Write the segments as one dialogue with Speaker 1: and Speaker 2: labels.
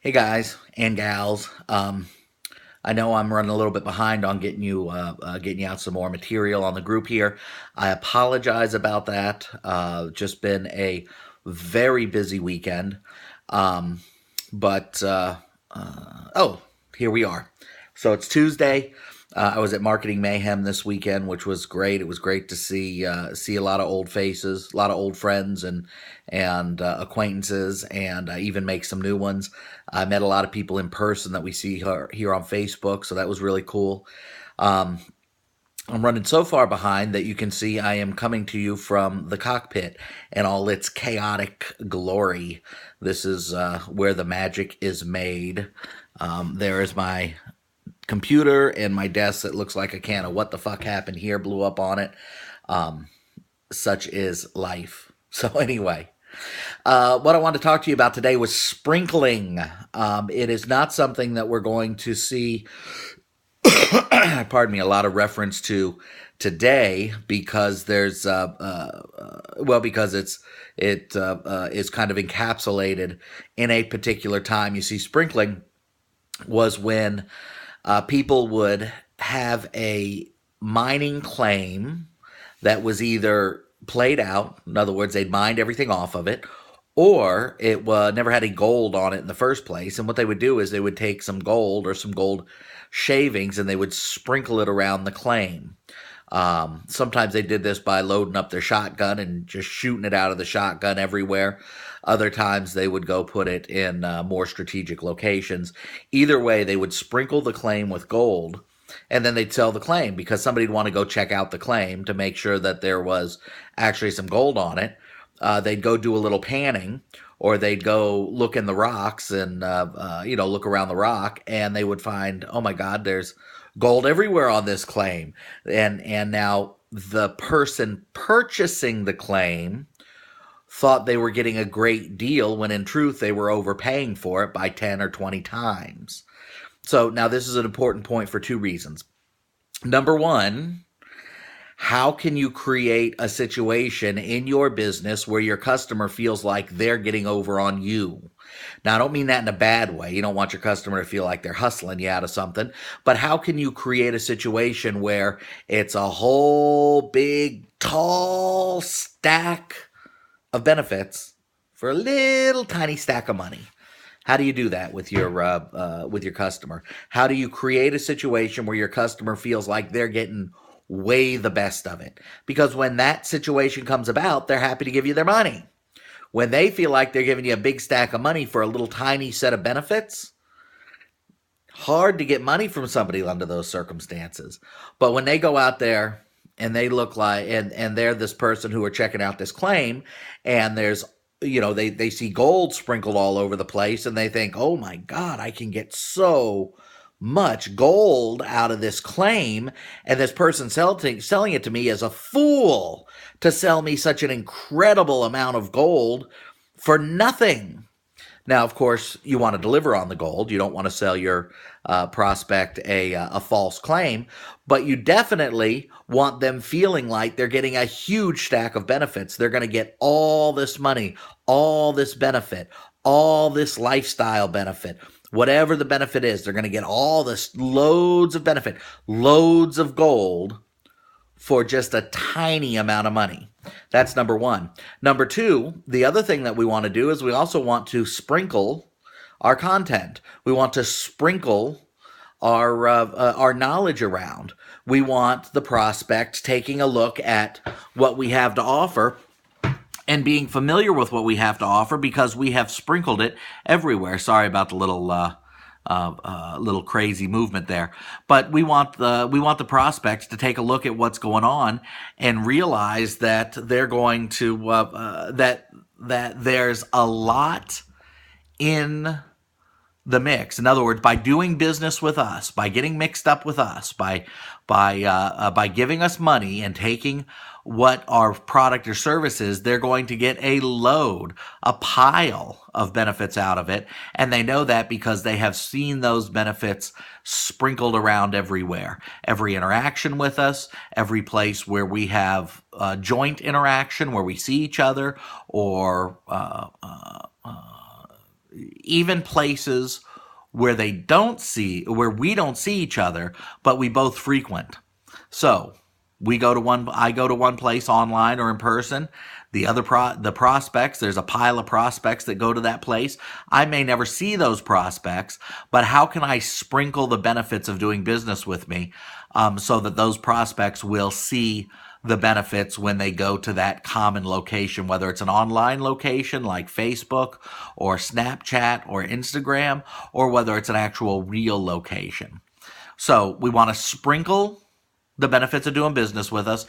Speaker 1: Hey guys and gals. I know I'm running a little bit behind on getting you out some more material on the group here. I apologize about that. Just been a very busy weekend. Um, but oh, here we are. So it's Tuesday. I was at Marketing Mayhem this weekend, which was great. It was great to see a lot of old faces, a lot of old friends and acquaintances, and even make some new ones. I met a lot of people in person that we see here on Facebook, so that was really cool. Um, I'm running so far behind that you can see I am coming to you from the cockpit and all its chaotic glory. This is where the magic is made. There is my computer and my desk that looks like a can of what the fuck happened here blew up on it. Um, Such is life. So anyway, what I wanted to talk to you about today was sprinkling. It is not something that we're going to see, pardon me, a lot of reference to today because because it is kind of encapsulated in a particular time. You see, sprinkling was when people would have a mining claim that was either played out, in other words, they'd mined everything off of it, or it never had any gold on it in the first place. And what they would do is they would take some gold or some gold shavings and they would sprinkle it around the claim. Sometimes they did this by loading up their shotgun and just shooting it out of the shotgun everywhere. Other times they would go put it in more strategic locations. Either way, they would sprinkle the claim with gold and then they'd sell the claim because somebody'd want to go check out the claim to make sure that there was actually some gold on it. They'd go do a little panning, or they'd go look in the rocks and look around the rock, and they would find, oh my God, there's gold everywhere on this claim, and now the person purchasing the claim thought they were getting a great deal when in truth they were overpaying for it by 10 or 20 times. So now this is an important point for two reasons. Number one, how can you create a situation in your business where your customer feels like they're getting over on you? Now, I don't mean that in a bad way. You don't want your customer to feel like they're hustling you out of something. But how can you create a situation where it's a whole big, tall stack of benefits for a little tiny stack of money? How do you do that with your customer? How do you create a situation where your customer feels like they're getting way the best of it? Because when that situation comes about, they're happy to give you their money. When they feel like they're giving you a big stack of money for a little tiny set of benefits, hard to get money from somebody under those circumstances. But when they go out there and they look like, and they're this person who are checking out this claim, and there's they see gold sprinkled all over the place and they think, oh my God, I can get so much gold out of this claim. And this person selling it to me is a fool to sell me such an incredible amount of gold for nothing. Now, of course, you want to deliver on the gold. You don't want to sell your prospect a false claim, but you definitely want them feeling like they're getting a huge stack of benefits. They're going to get all this money, all this benefit, all this lifestyle benefit. Whatever the benefit is, they're going to get all this loads of benefit, loads of gold for just a tiny amount of money. That's number one. Number two, the other thing that we want to do is we also want to sprinkle our content. We want to sprinkle our knowledge around. We want the prospect taking a look at what we have to offer and being familiar with what we have to offer because we have sprinkled it everywhere. Sorry about the little crazy movement there, but we want the prospects to take a look at what's going on and realize that they're going to that there's a lot in the mix. In other words, by doing business with us, by getting mixed up with us, by giving us money and taking what our product or service is, they're going to get a pile of benefits out of it. And they know that because they have seen those benefits sprinkled around everywhere. Every interaction with us, every place where we have joint interaction, where we see each other, or even places where where we don't see each other, but we both frequent. So I go to one place online or in person. The prospects, there's a pile of prospects that go to that place. I may never see those prospects, but how can I sprinkle the benefits of doing business with me, so that those prospects will see the benefits when they go to that common location, whether it's an online location like Facebook or Snapchat or Instagram, or whether it's an actual real location. So we want to sprinkle the benefits of doing business with us,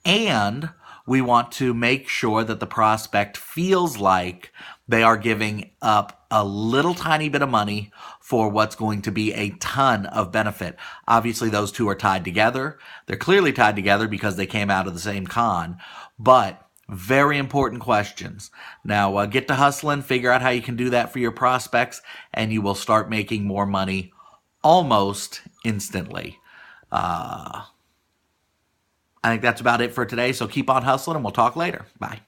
Speaker 1: and we want to make sure that the prospect feels like they are giving up a little tiny bit of money for what's going to be a ton of benefit. Obviously, those two are tied together. They're clearly tied together because they came out of the same con, but very important questions. Now, get to hustling, figure out how you can do that for your prospects, and you will start making more money almost instantly. I think that's about it for today. So keep on hustling, and we'll talk later. Bye.